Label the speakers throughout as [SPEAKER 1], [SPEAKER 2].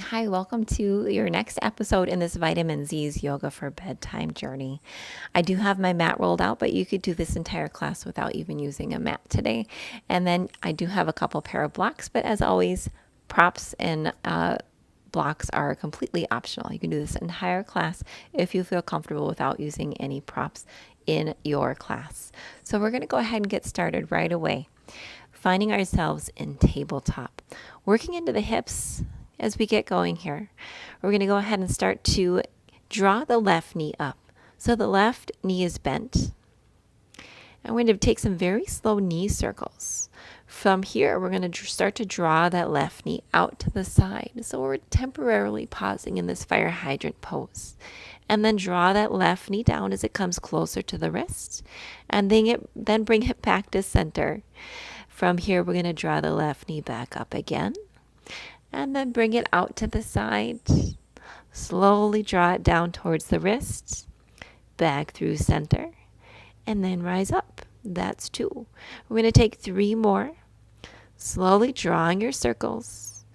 [SPEAKER 1] Hi, welcome to your next episode in this Vitamin Z's Yoga for Bedtime journey. I do have my mat rolled out, but you could do this entire class without even using a mat today. And then I do have a couple pair of blocks, but as always, props and blocks are completely optional. You can do this entire class if you feel comfortable without using any props in your class. So we're going to go ahead and get started right away. Finding ourselves in tabletop, working into the hips. As we get going here, we're going to go ahead and start to draw the left knee up. So the left knee is bent. And we're going to take some very slow knee circles. From here, we're going to start to draw that left knee out to the side. So we're temporarily pausing in this fire hydrant pose. And then draw that left knee down as it comes closer to the wrist. And then bring it back to center. From here, we're going to draw the left knee back up again. And then bring it out to the side. Slowly draw it down towards the wrist, back through center, and then rise up. That's 2. We're going to take 3 more. Slowly drawing your circles.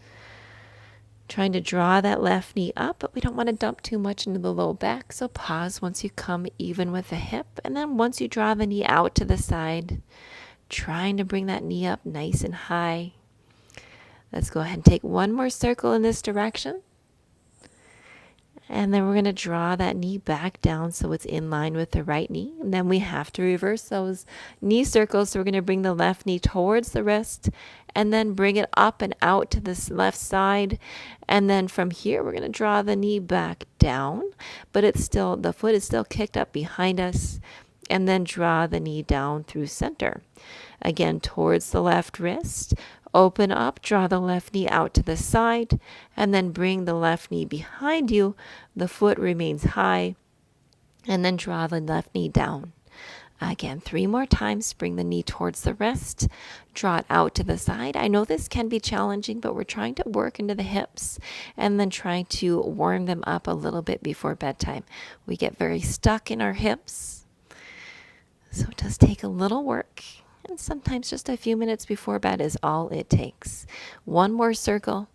[SPEAKER 1] Trying to draw that left knee up, but we don't want to dump too much into the low back. So pause once you come even with the hip. And then once you draw the knee out to the side, trying to bring that knee up nice and high. Let's go ahead and take one more circle in this direction. And then we're going to draw that knee back down so it's in line with the right knee. And then we have to reverse those knee circles. So we're going to bring the left knee towards the wrist and then bring it up and out to this left side. And then from here, we're going to draw the knee back down, but the foot is still kicked up behind us. And then draw the knee down through center. Again, towards the left wrist. Open up, draw the left knee out to the side, and then bring the left knee behind you. The foot remains high, and then draw the left knee down. Again, 3 more times. Bring the knee towards the wrist. Draw it out to the side. I know this can be challenging, but we're trying to work into the hips and then trying to warm them up a little bit before bedtime. We get very stuck in our hips, so it does take a little work. And sometimes just a few minutes before bed is all it takes. 1 more circle.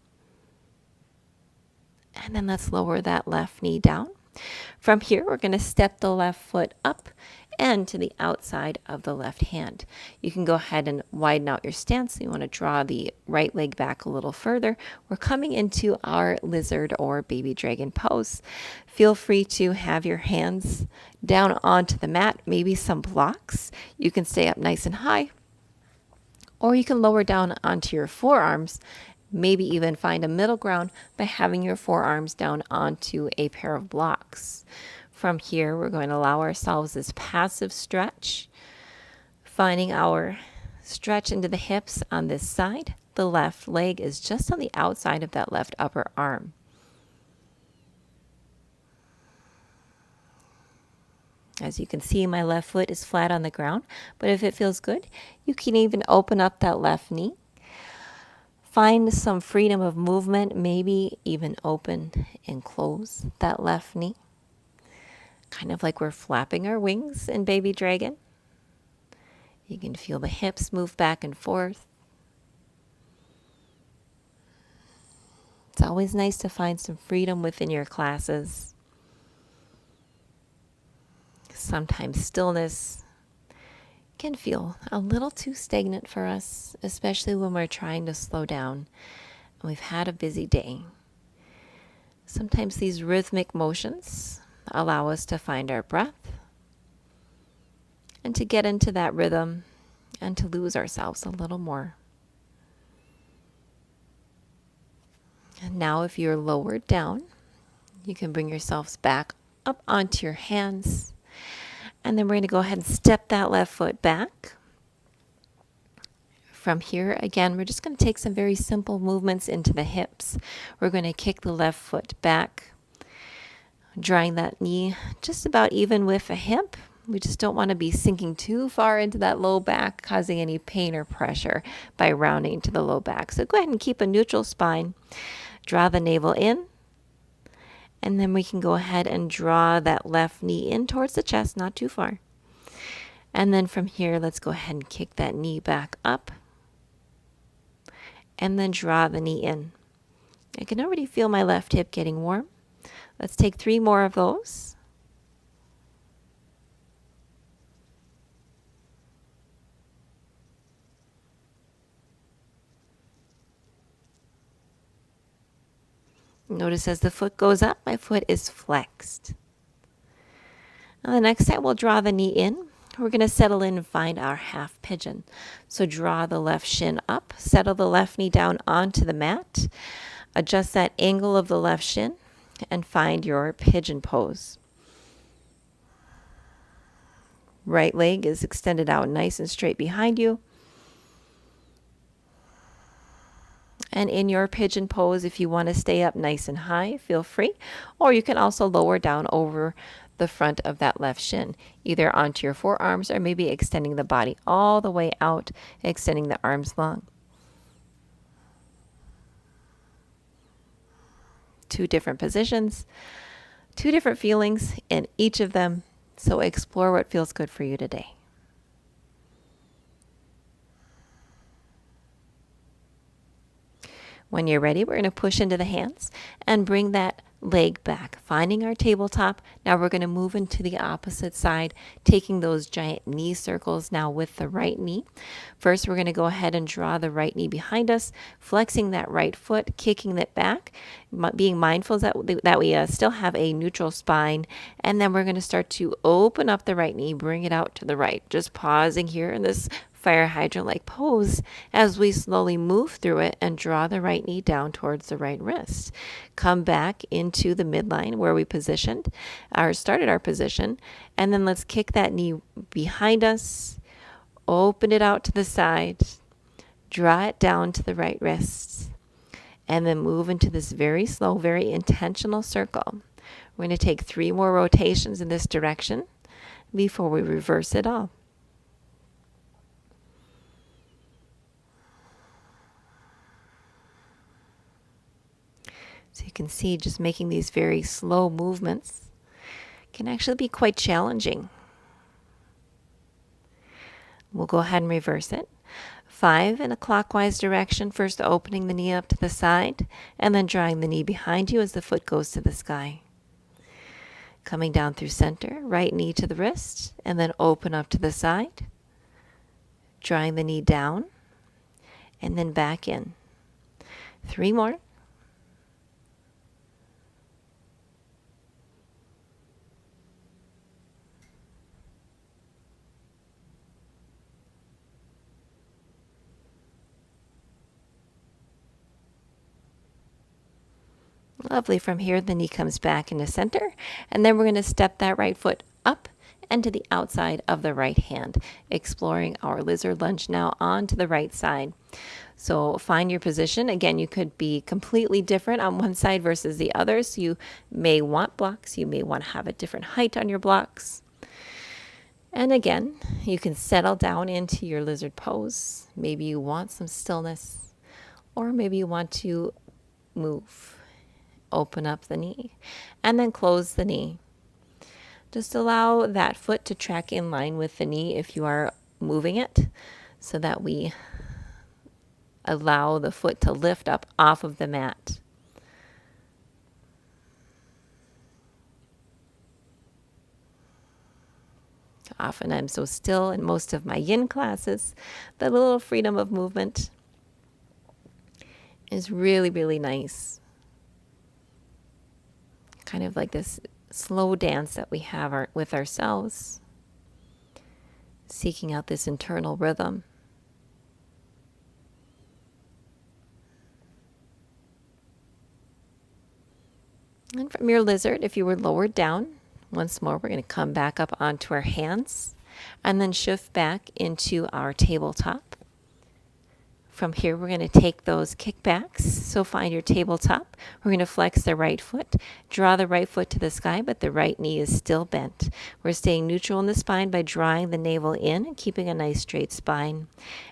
[SPEAKER 1] And then let's lower that left knee down. From here, we're going to step the left foot up and to the outside of the left hand. You can go ahead and widen out your stance. You want to draw the right leg back a little further. We're coming into our lizard or baby dragon pose. Feel free to have your hands down onto the mat, maybe some blocks. You can stay up nice and high, or you can lower down onto your forearms. Maybe even find a middle ground by having your forearms down onto a pair of blocks. From here, we're going to allow ourselves this passive stretch, finding our stretch into the hips on this side. The left leg is just on the outside of that left upper arm. As you can see, my left foot is flat on the ground, but if it feels good, you can even open up that left knee. Find some freedom of movement, maybe even open and close that left knee. Kind of like we're flapping our wings in Baby Dragon. You can feel the hips move back and forth. It's always nice to find some freedom within your classes. Sometimes stillness can feel a little too stagnant for us, especially when we're trying to slow down and we've had a busy day. Sometimes these rhythmic motions allow us to find our breath and to get into that rhythm and to lose ourselves a little more. And now if you're lowered down, you can bring yourselves back up onto your hands. And then we're going to go ahead and step that left foot back. From here, again, we're just going to take some very simple movements into the hips. We're going to kick the left foot back, drawing that knee just about even with the hip. We just don't want to be sinking too far into that low back, causing any pain or pressure by rounding to the low back. So go ahead and keep a neutral spine. Draw the navel in. And then we can go ahead and draw that left knee in towards the chest, not too far. And then from here, let's go ahead and kick that knee back up. And then draw the knee in. I can already feel my left hip getting warm. Let's take 3 more of those. Notice as the foot goes up, my foot is flexed. Now the next time we'll draw the knee in. We're going to settle in and find our half pigeon. So draw the left shin up, settle the left knee down onto the mat, adjust that angle of the left shin, and find your pigeon pose. Right leg is extended out nice and straight behind you. And in your pigeon pose, if you want to stay up nice and high, feel free. Or you can also lower down over the front of that left shin, either onto your forearms or maybe extending the body all the way out, extending the arms long. 2 different positions, 2 different feelings in each of them. So explore what feels good for you today. When you're ready, we're going to push into the hands and bring that leg back, finding our tabletop. Now we're going to move into the opposite side, taking those giant knee circles now with the right knee. First, we're going to go ahead and draw the right knee behind us, flexing that right foot, kicking it back, being mindful that we still have a neutral spine. And then we're going to start to open up the right knee, bring it out to the right. Just pausing here in this fire hydrant-like pose as we slowly move through it and draw the right knee down towards the right wrist. Come back into the midline where we started our position, and then let's kick that knee behind us, open it out to the side, draw it down to the right wrist, and then move into this very slow, very intentional circle. We're going to take 3 more rotations in this direction before we reverse it all. So you can see just making these very slow movements can actually be quite challenging. We'll go ahead and reverse it. 5 in a clockwise direction, first opening the knee up to the side and then drawing the knee behind you as the foot goes to the sky. Coming down through center, right knee to the wrist and then open up to the side, drawing the knee down and then back in. 3 more. Lovely. From here, the knee comes back into center, and then we're going to step that right foot up and to the outside of the right hand, exploring our lizard lunge now onto the right side. So find your position. Again, you could be completely different on one side versus the other. So you may want blocks. You may want to have a different height on your blocks. And again, you can settle down into your lizard pose. Maybe you want some stillness, or maybe you want to move. Open up the knee and then close the knee. Just allow that foot to track in line with the knee if you are moving it, so that we allow the foot to lift up off of the mat. Often I'm so still in most of my yin classes that a little freedom of movement is really, really nice. Kind of like this slow dance that we have with ourselves, seeking out this internal rhythm. And from your lizard, if you were lowered down, once more, we're going to come back up onto our hands and then shift back into our tabletop. From here, we're going to take those kickbacks. So find your tabletop. We're going to flex the right foot, draw the right foot to the sky, but the right knee is still bent. We're staying neutral in the spine by drawing the navel in and keeping a nice straight spine.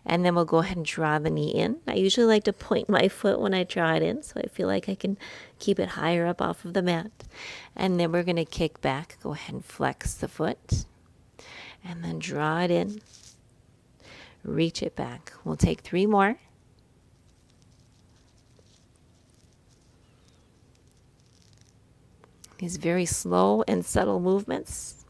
[SPEAKER 1] And then we'll go ahead and draw the knee in. I usually like to point my foot when I draw it in, so I feel like I can keep it higher up off of the mat. And then we're going to kick back. Go ahead and flex the foot. And then draw it in. Reach it back. We'll take 3 more. These very slow and subtle movements.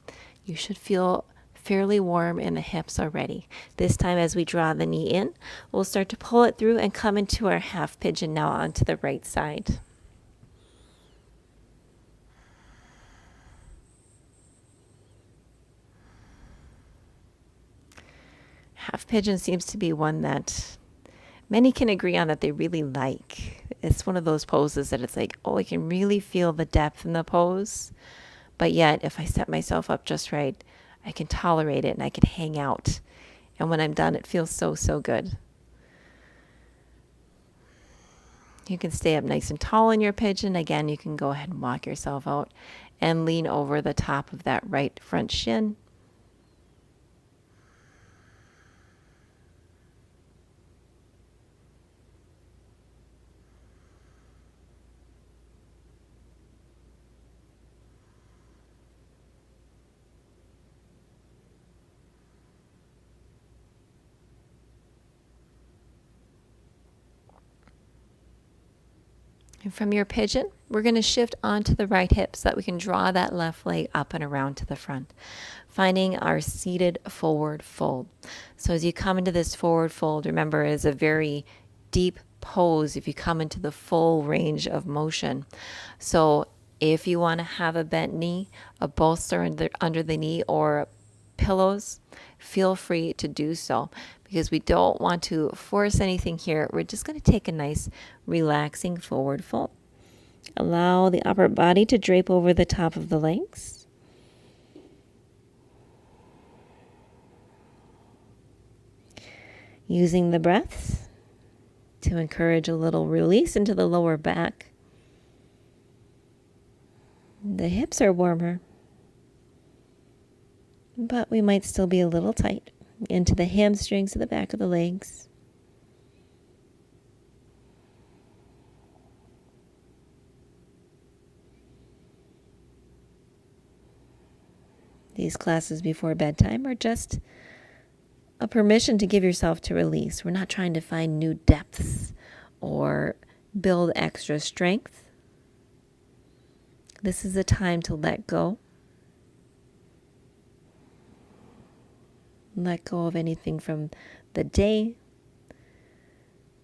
[SPEAKER 1] You should feel fairly warm in the hips already. This time as we draw the knee in, we'll start to pull it through and come into our half pigeon now onto the right side. Half pigeon seems to be one that many can agree on that they really like. It's one of those poses that it's like, oh, I can really feel the depth in the pose. But yet, if I set myself up just right, I can tolerate it and I can hang out. And when I'm done, it feels so, so good. You can stay up nice and tall in your pigeon. Again, you can go ahead and walk yourself out and lean over the top of that right front shin. And from your pigeon, we're going to shift onto the right hip so that we can draw that left leg up and around to the front, finding our seated forward fold. So as you come into this forward fold, remember, it is a very deep pose if you come into the full range of motion. So if you want to have a bent knee, a bolster under the knee, or pillows, feel free to do so, because we don't want to force anything here. We're just going to take a nice relaxing forward fold. Allow the upper body to drape over the top of the legs. Using the breaths to encourage a little release into the lower back. The hips are warmer, but we might still be a little tight into the hamstrings at the back of the legs. These classes before bedtime are just a permission to give yourself to release. We're not trying to find new depths or build extra strength. This is a time to let go. Let go of anything from the day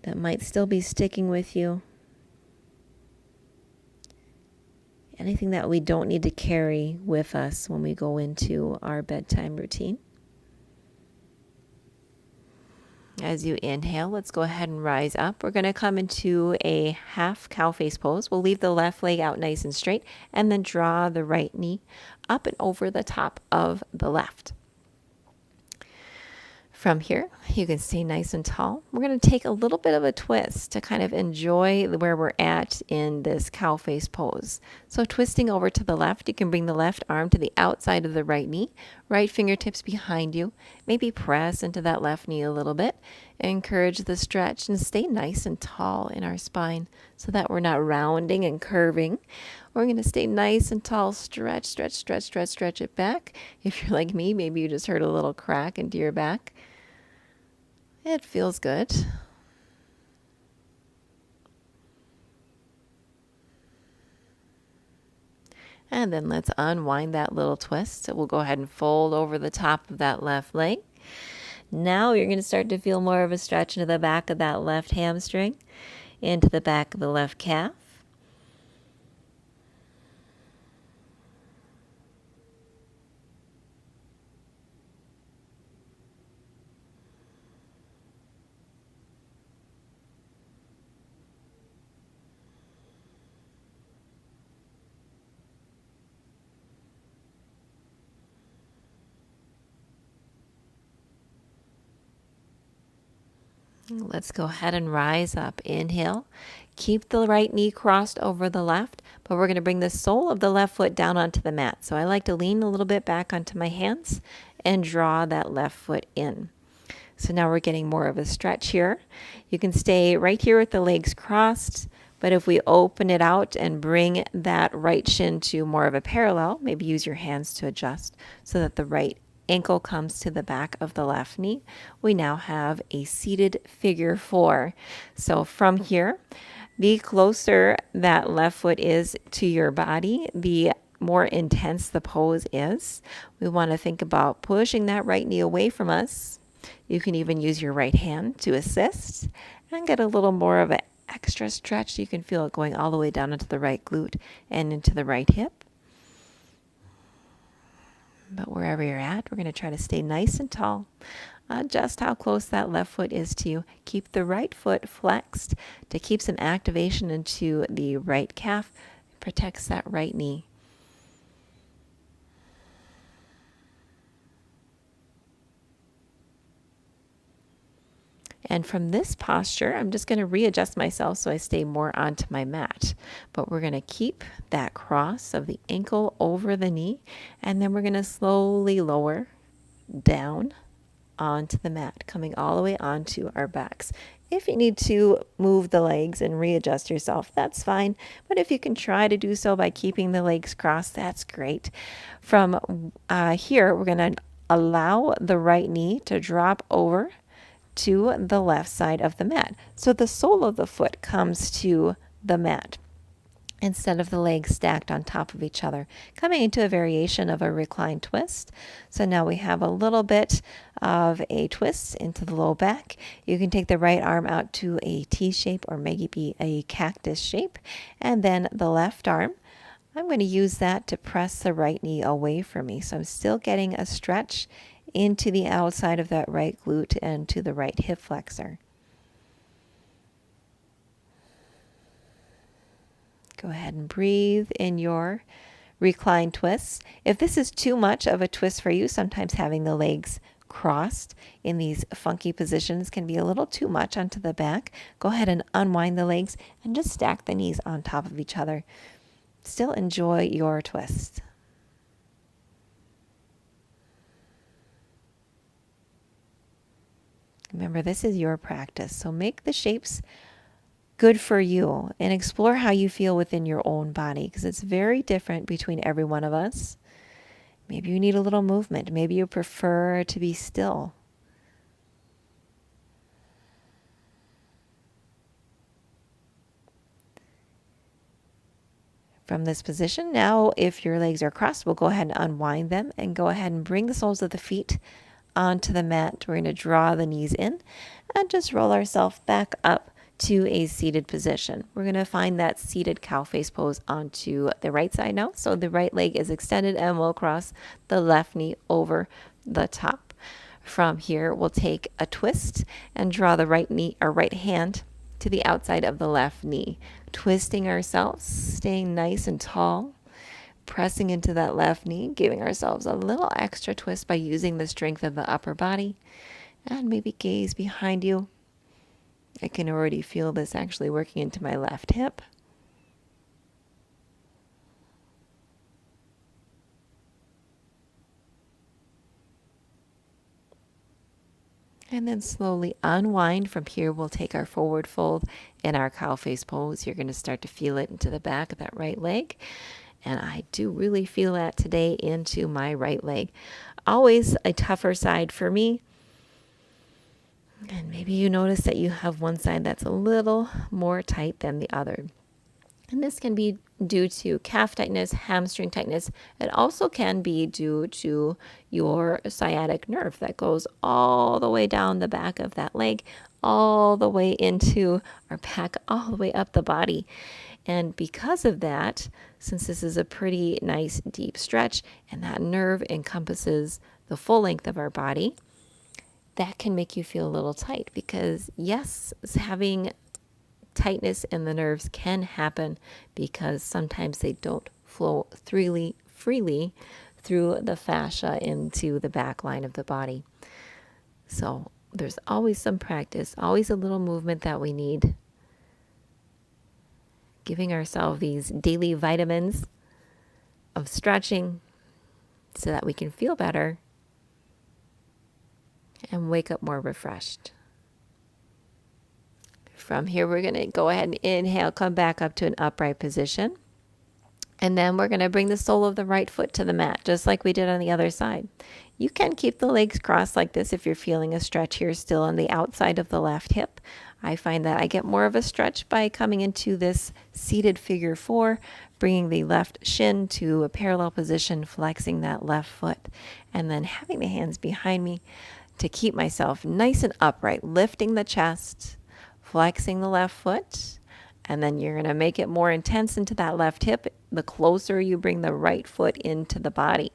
[SPEAKER 1] that might still be sticking with you. Anything that we don't need to carry with us when we go into our bedtime routine. As you inhale, let's go ahead and rise up. We're going to come into a half cow face pose. We'll leave the left leg out nice and straight and then draw the right knee up and over the top of the left. From here, you can stay nice and tall. We're going to take a little bit of a twist to kind of enjoy where we're at in this cow face pose. So twisting over to the left, you can bring the left arm to the outside of the right knee, right fingertips behind you. Maybe press into that left knee a little bit. Encourage the stretch and stay nice and tall in our spine so that we're not rounding and curving. We're going to stay nice and tall. Stretch, stretch, stretch, stretch, stretch it back. If you're like me, maybe you just heard a little crack into your back. It feels good. And then let's unwind that little twist. So we'll go ahead and fold over the top of that left leg. Now you're going to start to feel more of a stretch into the back of that left hamstring, into the back of the left calf. Let's go ahead and rise up. Inhale. Keep the right knee crossed over the left, but we're going to bring the sole of the left foot down onto the mat. So I like to lean a little bit back onto my hands and draw that left foot in. So now we're getting more of a stretch here. You can stay right here with the legs crossed, but if we open it out and bring that right shin to more of a parallel, maybe use your hands to adjust so that the right ankle comes to the back of the left knee. We now have a seated figure four. So from here, The closer that left foot is to your body, the more intense the pose is. We want to think about pushing that right knee away from us. You can even use your right hand to assist and get a little more of an extra stretch. You can feel it going all the way down into the right glute and into the right hip. But wherever you're at, we're going to try to stay nice and tall. Adjust how close that left foot is to you. Keep the right foot flexed to keep some activation into the right calf. Protects that right knee. And from this posture, I'm just going to readjust myself so I stay more onto my mat. But we're going to keep that cross of the ankle over the knee, and then we're going to slowly lower down onto the mat, coming all the way onto our backs. If you need to move the legs and readjust yourself, that's fine. But if you can try to do so by keeping the legs crossed, that's great. From here, we're going to allow the right knee to drop over to the left side of the mat. So the sole of the foot comes to the mat instead of the legs stacked on top of each other, coming into a variation of a reclined twist. So now we have a little bit of a twist into the low back. You can take the right arm out to a T shape or maybe a cactus shape, and then the left arm, I'm going to use that to press the right knee away from me. So I'm still getting a stretch into the outside of that right glute and to the right hip flexor. Go ahead and breathe in your reclined twists. If this is too much of a twist for you, sometimes having the legs crossed in these funky positions can be a little too much onto the back. Go ahead and unwind the legs and just stack the knees on top of each other. Still enjoy your twist. Remember, this is your practice, so make the shapes good for you and explore how you feel within your own body, because it's very different between every one of us. Maybe you need a little movement. Maybe you prefer to be still. From this position, now if your legs are crossed, we'll go ahead and unwind them and go ahead and bring the soles of the feet onto the mat. We're going to draw the knees in and just roll ourselves back up to a seated position. We're going to find that seated cow face pose onto the right side now. So the right leg is extended and we'll cross the left knee over the top. From here, we'll take a twist and draw the right knee or right hand to the outside of the left knee, twisting ourselves, staying nice and tall, pressing into that left knee, giving ourselves a little extra twist by using the strength of the upper body, and maybe gaze behind you. I can already feel this actually working into my left hip. And then slowly unwind. From here, we'll take our forward fold in our cow face pose. You're going to start to feel it into the back of that right leg. And I do really feel that today into my right leg. Always a tougher side for me. And maybe you notice that you have one side that's a little more tight than the other. And this can be due to calf tightness, hamstring tightness. It also can be due to your sciatic nerve that goes all the way down the back of that leg, all the way into our back, all the way up the body. And because of that, since this is a pretty nice deep stretch and that nerve encompasses the full length of our body, that can make you feel a little tight, because yes, having tightness in the nerves can happen because sometimes they don't flow freely through the fascia into the back line of the body. So there's always some practice, always a little movement that we need. Giving ourselves these daily vitamins of stretching so that we can feel better and wake up more refreshed. From here, we're going to go ahead and inhale, come back up to an upright position. And then we're going to bring the sole of the right foot to the mat, just like we did on the other side. You can keep the legs crossed like this if you're feeling a stretch here still on the outside of the left hip. I find that I get more of a stretch by coming into this seated figure 4, bringing the left shin to a parallel position, flexing that left foot, and then having the hands behind me to keep myself nice and upright, lifting the chest, flexing the left foot, and then you're going to make it more intense into that left hip the closer you bring the right foot into the body.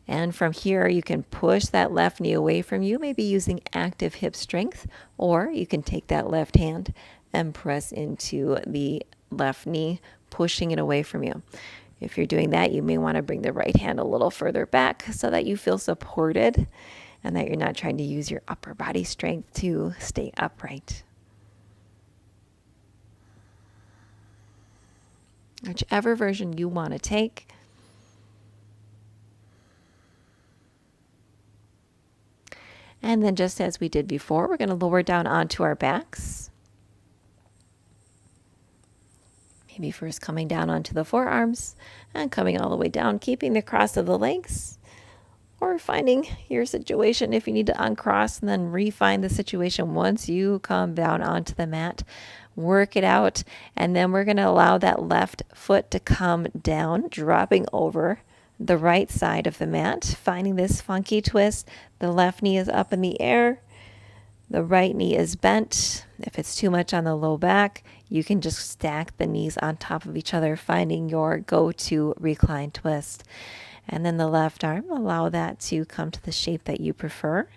[SPEAKER 1] And from here, you can push that left knee away from you, maybe using active hip strength, or you can take that left hand and press into the left knee, pushing it away from you. If you're doing that, you may want to bring the right hand a little further back so that you feel supported and that you're not trying to use your upper body strength to stay upright. Whichever version you want to take. And then just as we did before, we're going to lower down onto our backs. Maybe first coming down onto the forearms and coming all the way down, keeping the cross of the legs, or finding your situation if you need to uncross and then refine the situation once you come down onto the mat. Work it out, and then we're going to allow that left foot to come down, dropping over the right side of the mat, finding this funky twist. The left knee is up in the air. The right knee is bent. If it's too much on the low back, you can just stack the knees on top of each other, finding your go-to recline twist. And then the left arm, allow that to come to the shape that you prefer.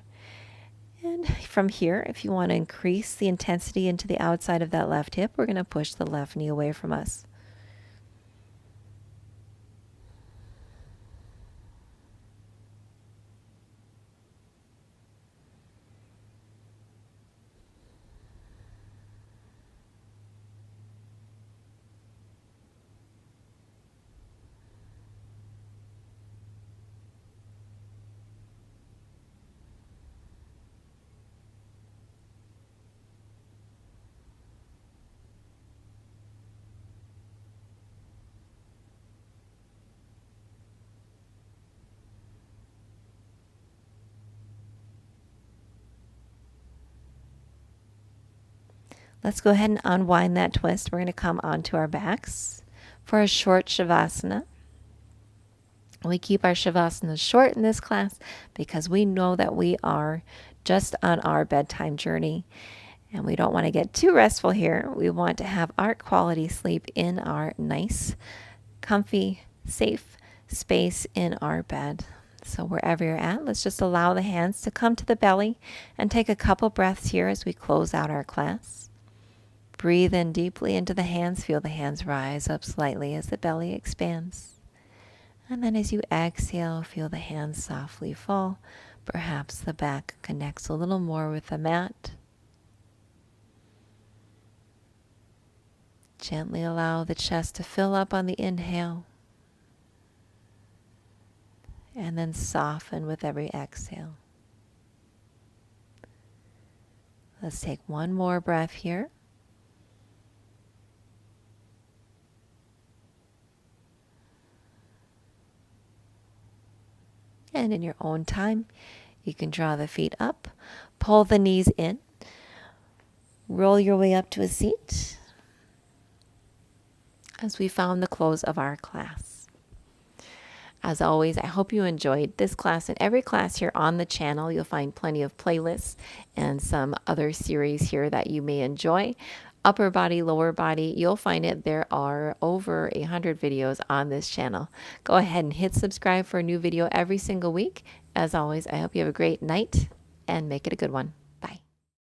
[SPEAKER 1] And from here, if you want to increase the intensity into the outside of that left hip, we're going to push the left knee away from us. Let's go ahead and unwind that twist. We're going to come onto our backs for a short shavasana. We keep our shavasana short in this class because we know that we are just on our bedtime journey and we don't want to get too restful here. We want to have our quality sleep in our nice, comfy, safe space in our bed. So wherever you're at, let's just allow the hands to come to the belly and take a couple breaths here as we close out our class. Breathe in deeply into the hands. Feel the hands rise up slightly as the belly expands. And then as you exhale, feel the hands softly fall. Perhaps the back connects a little more with the mat. Gently allow the chest to fill up on the inhale. And then soften with every exhale. Let's take one more breath here. And in your own time, you can draw the feet up, pull the knees in, roll your way up to a seat as we found the close of our class. As always, I hope you enjoyed this class and every class here on the channel. You'll find plenty of playlists and some other series here that you may enjoy. Upper body, lower body, you'll find it. There are over 100 videos on this channel. Go ahead and hit subscribe for a new video every single week. As always, I hope you have a great night and make it a good one.